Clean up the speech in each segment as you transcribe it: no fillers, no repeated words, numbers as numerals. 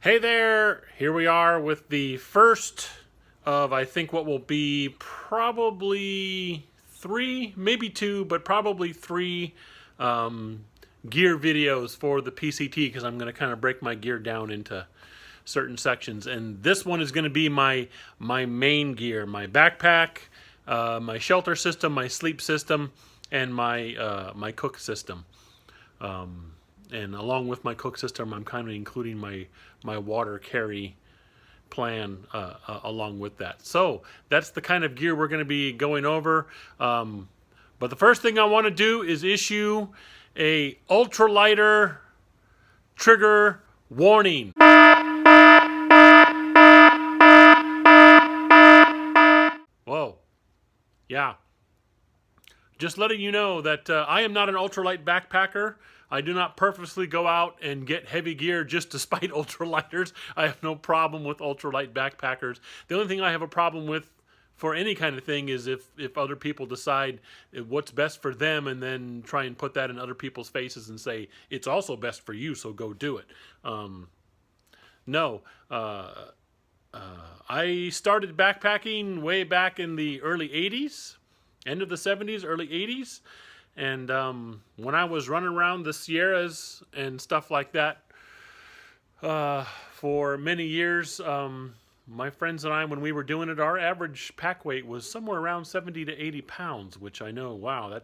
Hey there, here we are with the first of I think what will be probably three, maybe two, but probably three gear videos for the PCT because I'm going to kind of break my gear down into certain sections. And this one is going to be my main gear, my backpack, my shelter system, my sleep system, and my cook system. And along with my cook system, I'm kind of including my water carry plan along with that. So that's the kind of gear we're going to be going over. But the first thing I want to do is issue a ultralighter trigger warning. Whoa. Yeah. Just letting you know that I am not an ultralight backpacker. I do not purposely go out and get heavy gear just to spite ultralighters. I have no problem with ultralight backpackers. The only thing I have a problem with for any kind of thing is if other people decide what's best for them and then try and put that in other people's faces and say, it's also best for you, so go do it. No. I started backpacking way back in the early 80s. End of the 70s, early 80s. And when I was running around the Sierras and stuff like that for many years, my friends and I, when we were doing it, our average pack weight was somewhere around 70 to 80 pounds, which I know, wow,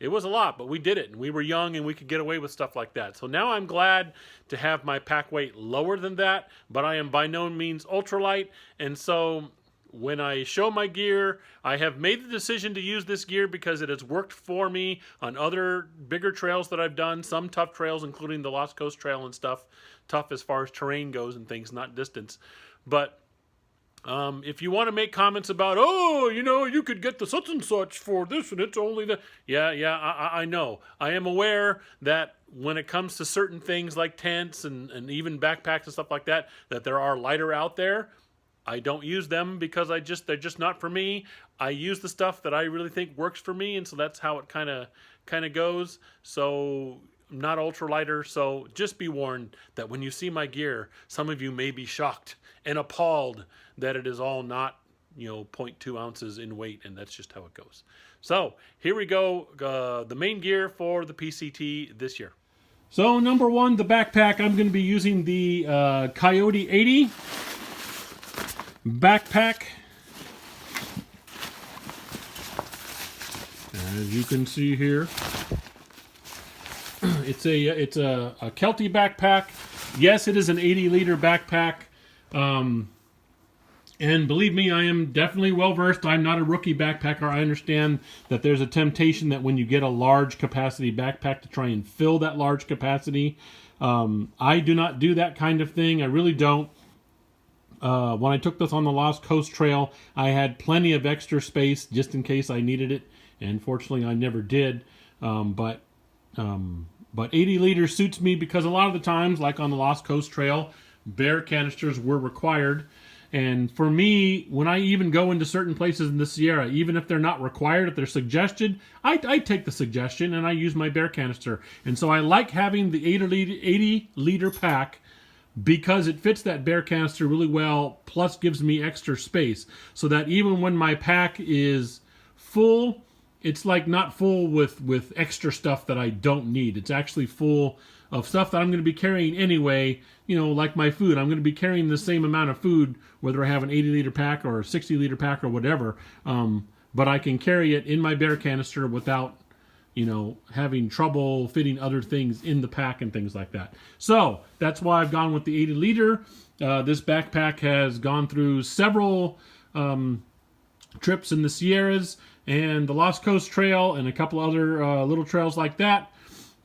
it was a lot, but we did it. And we were young and we could get away with stuff like that. So now I'm glad to have my pack weight lower than that, but I am by no means ultralight. And so when I show my gear, I have made the decision to use this gear because it has worked for me on other bigger trails that I've done, some tough trails, including the Lost Coast Trail and stuff, tough as far as terrain goes and things, not distance. But if you want to make comments about, oh, you could get the such and such for this and it's only the... Yeah, I know. I am aware that when it comes to certain things like tents and even backpacks and stuff like that, that there are lighter out there. I don't use them because they're just not for me. I use the stuff that I really think works for me, and so that's how it kind of goes. So I'm not ultralighter, so just be warned that when you see my gear, some of you may be shocked and appalled that it is all not 0.2 ounces in weight, and that's just how it goes. So here we go, the main gear for the PCT this year. So number one, the backpack. I'm going to be using the Coyote 80 backpack. As you can see here, it's a Kelty backpack. Yes, it is an 80-liter backpack. And believe me, I am definitely well-versed. I'm not a rookie backpacker. I understand that there's a temptation that when you get a large capacity backpack to try and fill that large capacity. I do not do that kind of thing. I really don't. When I took this on the Lost Coast Trail, I had plenty of extra space just in case I needed it. And fortunately, I never did. But 80 liters suits me because a lot of the times, like on the Lost Coast Trail, bear canisters were required. And for me, when I even go into certain places in the Sierra, even if they're not required, if they're suggested, I take the suggestion and I use my bear canister. And so I like having the 80 liter pack because it fits that bear canister really well, plus gives me extra space. So that even when my pack is full, it's like not full with extra stuff that I don't need. It's actually full of stuff that I'm going to be carrying anyway, like my food. I'm going to be carrying the same amount of food, whether I have an 80-liter pack or a 60-liter pack or whatever. But I can carry it in my bear canister without having trouble fitting other things in the pack and things like that. So that's why I've gone with the 80 liter. This backpack has gone through several trips in the Sierras and the Lost Coast Trail and a couple other little trails like that.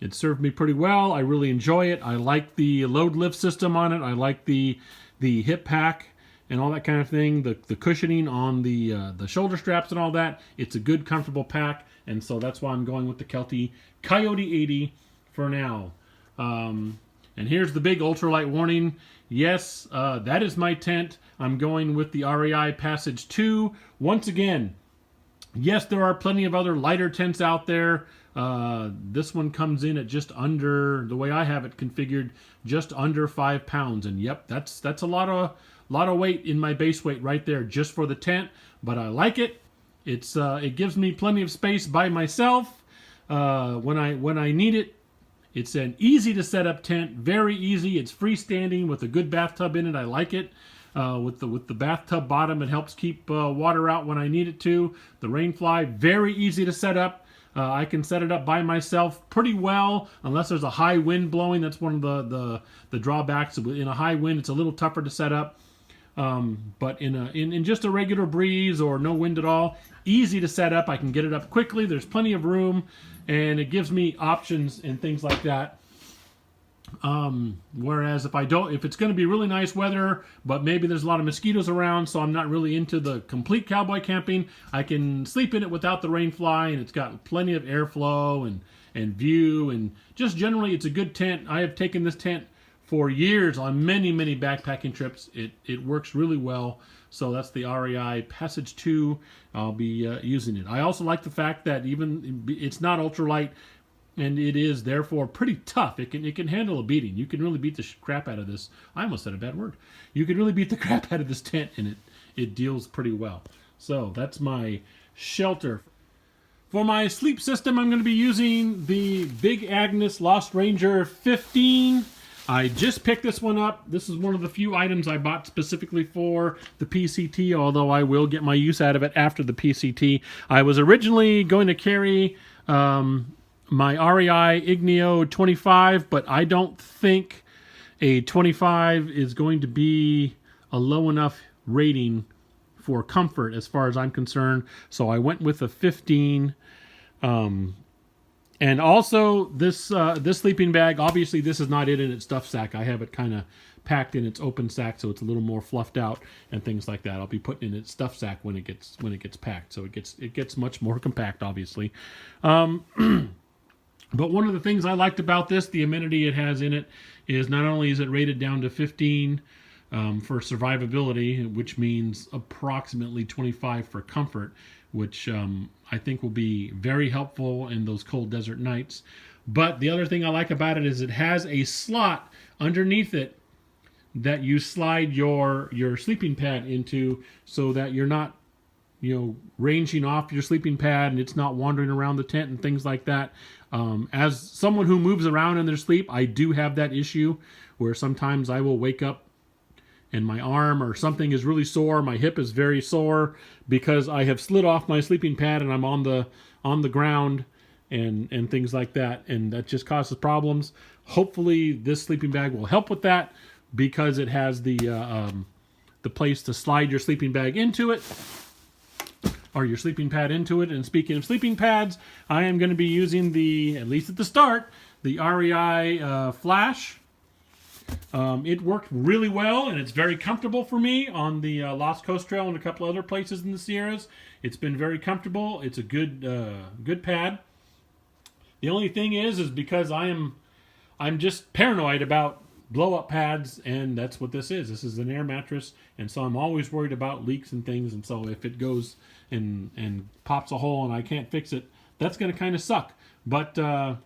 It served me pretty well. I really enjoy it. I like the load lift system on it. I like the hip pack and all that kind of thing. The cushioning on the shoulder straps and all that. It's a good, comfortable pack. And so that's why I'm going with the Kelty Coyote 80 for now. And here's the big ultralight warning. Yes, that is my tent. I'm going with the REI Passage 2. Once again, yes, there are plenty of other lighter tents out there This one comes in at just under, the way I have it configured, just under 5 pounds. And yep, that's a lot of weight in my base weight right there just for the tent. But I like it. It gives me plenty of space by myself when I need it. It's an easy to set up tent, very easy. It's freestanding with a good bathtub in it. I like it. With the bathtub bottom, it helps keep water out when I need it to. The Rainfly, very easy to set up. I can set it up by myself pretty well, unless there's a high wind blowing. That's one of the drawbacks. In a high wind, it's a little tougher to set up. But in just a regular breeze or no wind at all, easy to set up. I can get it up quickly. There's plenty of room, and it gives me options and things like that. Whereas if it's going to be really nice weather, but maybe there's a lot of mosquitoes around, so I'm not really into the complete cowboy camping, I can sleep in it without the Rainfly, and it's got plenty of airflow and view, and just generally it's a good tent. I have taken this tent for years on many backpacking trips. It works really well. So that's the REI Passage 2. I'll be using it. I also like the fact that even it's not ultralight, and it is therefore pretty tough. It can handle a beating. You can really beat the crap out of this. I almost said a bad word. You can really beat the crap out of this tent, and it deals pretty well. So that's my shelter. For my sleep system, I'm going to be using the Big Agnes Lost Ranger 15. I just picked this one up. This is one of the few items I bought specifically for the PCT, although I will get my use out of it after the PCT. I was originally going to carry my REI Igneo 25, but I don't think a 25 is going to be a low enough rating for comfort as far as I'm concerned. So I went with a 15. And also this sleeping bag, obviously this is not it in its stuff sack. I have it kind of packed in its open sack, so it's a little more fluffed out and things like that. I'll be putting in its stuff sack when it gets packed, so it gets much more compact, obviously. But one of the things I liked about this, the amenity it has in it, is not only is it rated down to 15 for survivability, which means approximately 25 for comfort, which I think will be very helpful in those cold desert nights. But the other thing I like about it is it has a slot underneath it that you slide your sleeping pad into, so that you're not ranging off your sleeping pad and it's not wandering around the tent and things like that. As someone who moves around in their sleep, I do have that issue where sometimes I will wake up and my arm or something is really sore, my hip is very sore because I have slid off my sleeping pad and I'm on the ground and things like that, and that just causes problems. Hopefully this sleeping bag will help with that, because it has the place to slide your sleeping bag into it, or your sleeping pad into it. And speaking of sleeping pads, I am going to be using at least at the start, the REI Flash. It worked really well, and it's very comfortable for me on the Lost Coast Trail and a couple other places in the Sierras. It's been very comfortable. It's a good pad. The only thing is because I'm just paranoid about blow-up pads, and that's what this is. This is an air mattress, and so I'm always worried about leaks and things, and so if it goes and pops a hole and I can't fix it, that's going to kind of suck. But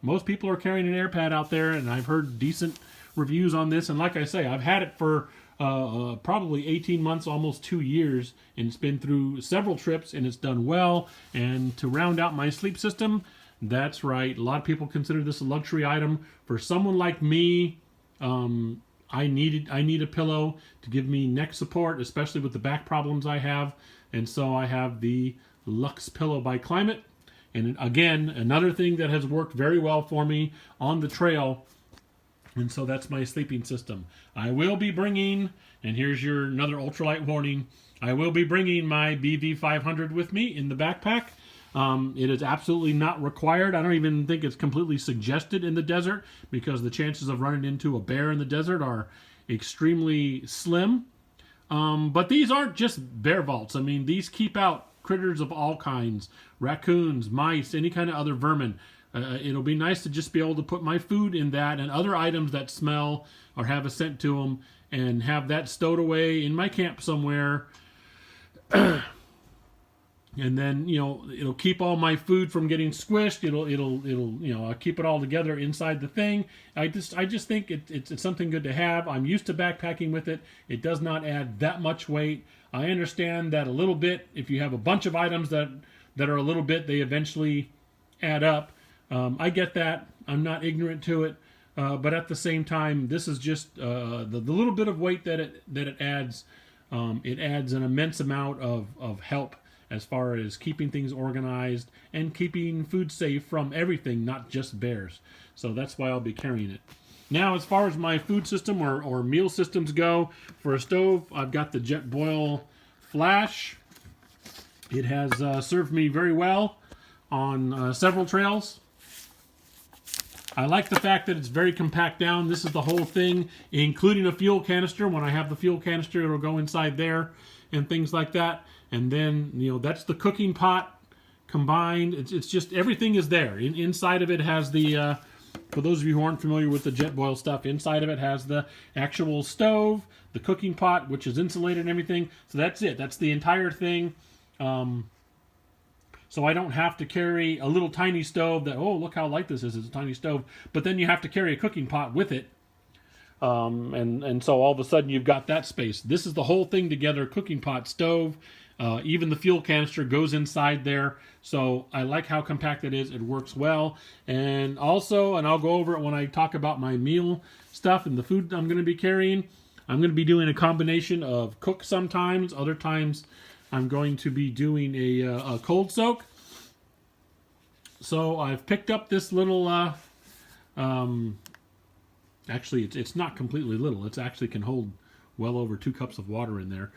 most people are carrying an air pad out there, and I've heard decent reviews on this, and like I say, I've had it for probably 18 months, almost 2 years, and it's been through several trips, and it's done well. And to round out my sleep system, that's right, a lot of people consider this a luxury item. For someone like me, I need a pillow to give me neck support, especially with the back problems I have, and so I have the Luxe Pillow by Climate. And again, another thing that has worked very well for me on the trail. And so that's my sleeping system. I will be bringing, and here's another ultralight warning, I will be bringing my BV500 with me in the backpack. It is absolutely not required. I don't even think it's completely suggested in the desert, because the chances of running into a bear in the desert are extremely slim. But these aren't just bear vaults. I mean, these keep out critters of all kinds, raccoons, mice, any kind of other vermin. It'll be nice to just be able to put my food in that and other items that smell or have a scent to them, and have that stowed away in my camp somewhere and then it'll keep all my food from getting squished. It'll I'll keep it all together inside the thing. I just think it's something good to have. I'm used to backpacking with it. It does not add that much weight. I understand that a little bit, if you have a bunch of items that are a little bit, they eventually add up. I get that. I'm not ignorant to it. But at the same time, this is just the little bit of weight that it adds. It adds an immense amount of help as far as keeping things organized and keeping food safe from everything, not just bears. So that's why I'll be carrying it. Now, as far as my food system or meal systems go, for a stove, I've got the Jetboil Flash. It has served me very well on several trails. I like the fact that it's very compact down. This is the whole thing, including a fuel canister. When I have the fuel canister, it'll go inside there and things like that. And then, that's the cooking pot combined. It's just, everything is there. Inside of it has the, for those of you who aren't familiar with the Jetboil stuff, inside of it has the actual stove, the cooking pot, which is insulated and everything. So that's it. That's the entire thing. So I don't have to carry a little tiny stove that, oh, look how light this is. It's a tiny stove. But then you have to carry a cooking pot with it. And so all of a sudden you've got that space. This is the whole thing together, cooking pot, stove. Even the fuel canister goes inside there. So I like how compact it is. It works well. And also, and I'll go over it when I talk about my meal stuff and the food I'm going to be carrying, I'm going to be doing a combination of cook sometimes. Other times I'm going to be doing a cold soak. So I've picked up this little, actually it's not completely little. It actually can hold well over 2 cups of water in there.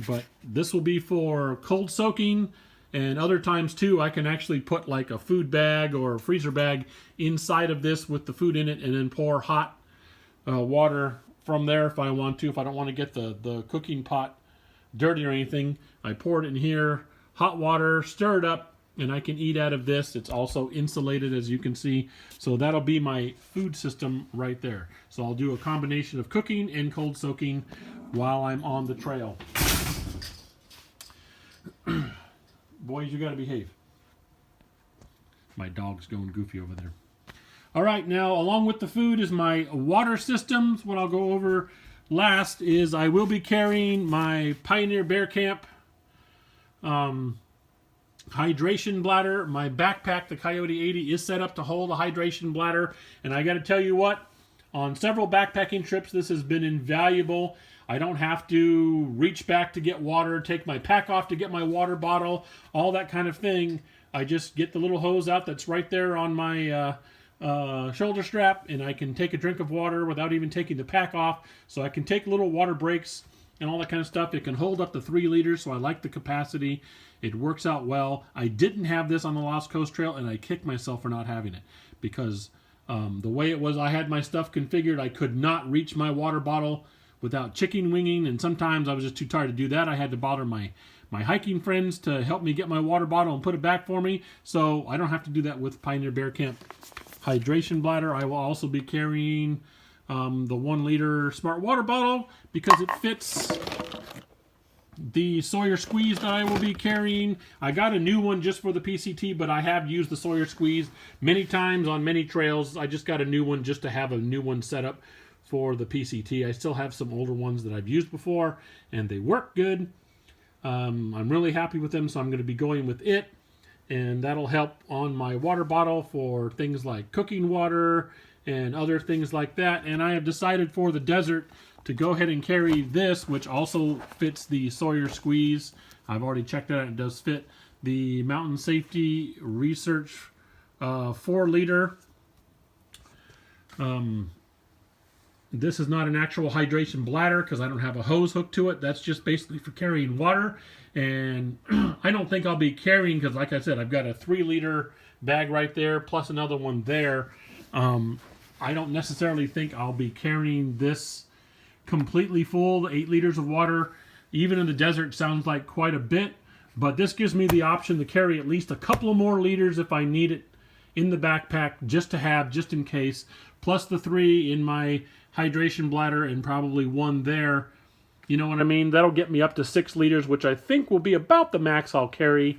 But this will be for cold soaking, and other times too I can actually put like a food bag or a freezer bag inside of this with the food in it, and then pour hot water from there if I want to. If I don't want to get the cooking pot dirty or anything, I pour it in here, hot water, stir it up, and I can eat out of this. It's also insulated, as you can see. So that'll be my food system right there. So I'll do a combination of cooking and cold soaking while I'm on the trail. Boys, you gotta behave. My dog's going goofy over there. All right, now along with the food is my water systems. What I'll go over last is I will be carrying my Pioneer Bear Camp hydration bladder. My backpack, the Coyote 80, is set up to hold a hydration bladder. And I got to tell you what, on several backpacking trips, this has been invaluable. I don't have to reach back to get water, take my pack off to get my water bottle, all that kind of thing. I just get the little hose out that's right there on my shoulder strap, and I can take a drink of water without even taking the pack off. So I can take little water breaks and all that kind of stuff. It can hold up to 3 liters, so I like the capacity. It works out well. I didn't have this on the Lost Coast Trail, and I kicked myself for not having it because the way it was, I had my stuff configured. I could not reach my water bottle without chicken winging, and sometimes I was just too tired to do that. I had to bother my hiking friends to help me get my water bottle and put it back for me, so I don't have to do that with Pioneer Bear Camp hydration bladder. I will also be carrying the 1 liter smart water bottle because it fits the Sawyer Squeeze that I will be carrying. I got a new one just for the PCT, but I have used the Sawyer Squeeze many times on many trails. I just got a new one just to have a new one set up for the PCT. I still have some older ones that I've used before, and they work good. I'm really happy with them, so I'm going to be going with it, and that'll help on my water bottle for things like cooking water and other things like that. And I have decided for the desert to go ahead and carry this, which also fits the Sawyer Squeeze. I've already checked that out. It does fit the Mountain Safety Research 4 liter. This is not an actual hydration bladder because I don't have a hose hooked to it. That's just basically for carrying water. And I don't think I'll be carrying, because like I said, I've got a 3 liter bag right there plus another one there. I don't necessarily think I'll be carrying this completely full. 8 liters of water, even in the desert, sounds like quite a bit. But this gives me the option to carry at least a couple of more liters if I need it in the backpack, just to have, just in case, plus the 3 in my hydration bladder and probably 1 there. You know what I mean? That'll get me up to 6 liters, which I think will be about the max I'll carry,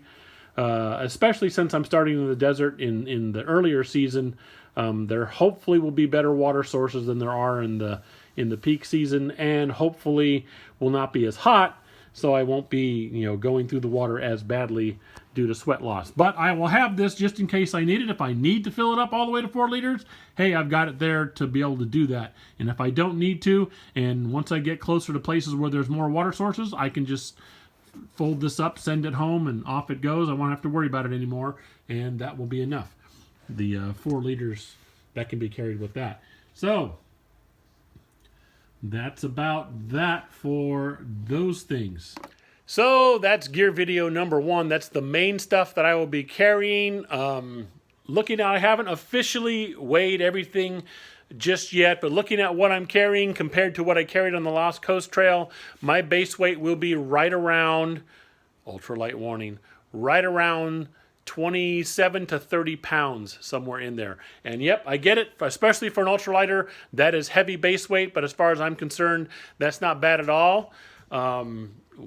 especially since I'm starting in the desert in the earlier season. There hopefully will be better water sources than there are in the peak season, and hopefully will not be as hot, so I won't be going through the water as badly due to sweat loss. But I will have this just in case I need it. If I need to fill it up all the way to 4 liters, hey, I've got it there to be able to do that. And if I don't need to, and once I get closer to places where there's more water sources, I can just fold this up, send it home, and off it goes. I won't have to worry about it anymore, and that will be enough. The 4 liters, that can be carried with that. So that's about that for those things. So that's gear video number 1. That's the main stuff that I will be carrying. Looking at, I haven't officially weighed everything just yet, but looking at what I'm carrying compared to what I carried on the Lost Coast Trail, my base weight will be right around, ultralight warning, right around 27 to 30 pounds, somewhere in there. And yep, I get it, especially for an ultralighter, that is heavy base weight, but as far as I'm concerned, that's not bad at all.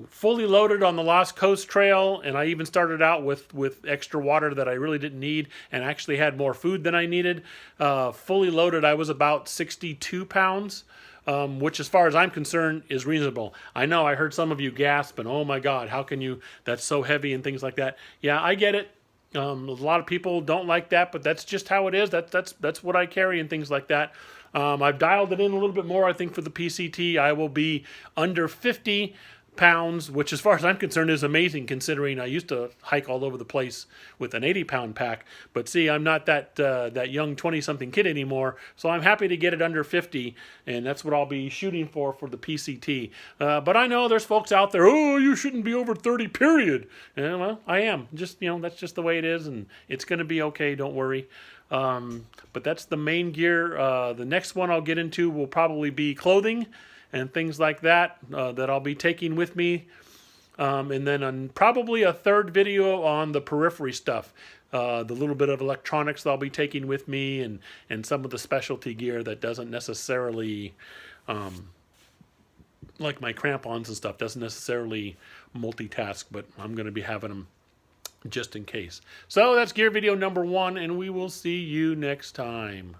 Fully loaded on the Lost Coast Trail, and I even started out with extra water that I really didn't need, and actually had more food than I needed. Fully loaded, I was about 62 pounds. Which, as far as I'm concerned, is reasonable. I know I heard some of you gasp and, oh my God, how can you, that's so heavy and things like that. Yeah, I get it. A lot of people don't like that, but that's just how it is. That's what I carry and things like that. I've dialed it in a little bit more, I think, for the PCT. I will be under 50 pounds, which as far as I'm concerned is amazing, considering I used to hike all over the place with an 80-pound pack. But see, I'm not that young 20-something kid anymore, so I'm happy to get it under 50, and that's what I'll be shooting for the PCT. But I know there's folks out there, oh, you shouldn't be over 30, period. And, well, I am. Just, that's just the way it is, and it's going to be okay, don't worry. But that's the main gear. The next one I'll get into will probably be clothing and things like that that I'll be taking with me. And then probably a third video on the periphery stuff, the little bit of electronics that I'll be taking with me, and some of the specialty gear that doesn't necessarily, like my crampons and stuff, doesn't necessarily multitask, but I'm going to be having them just in case. So that's gear video number 1, and we will see you next time.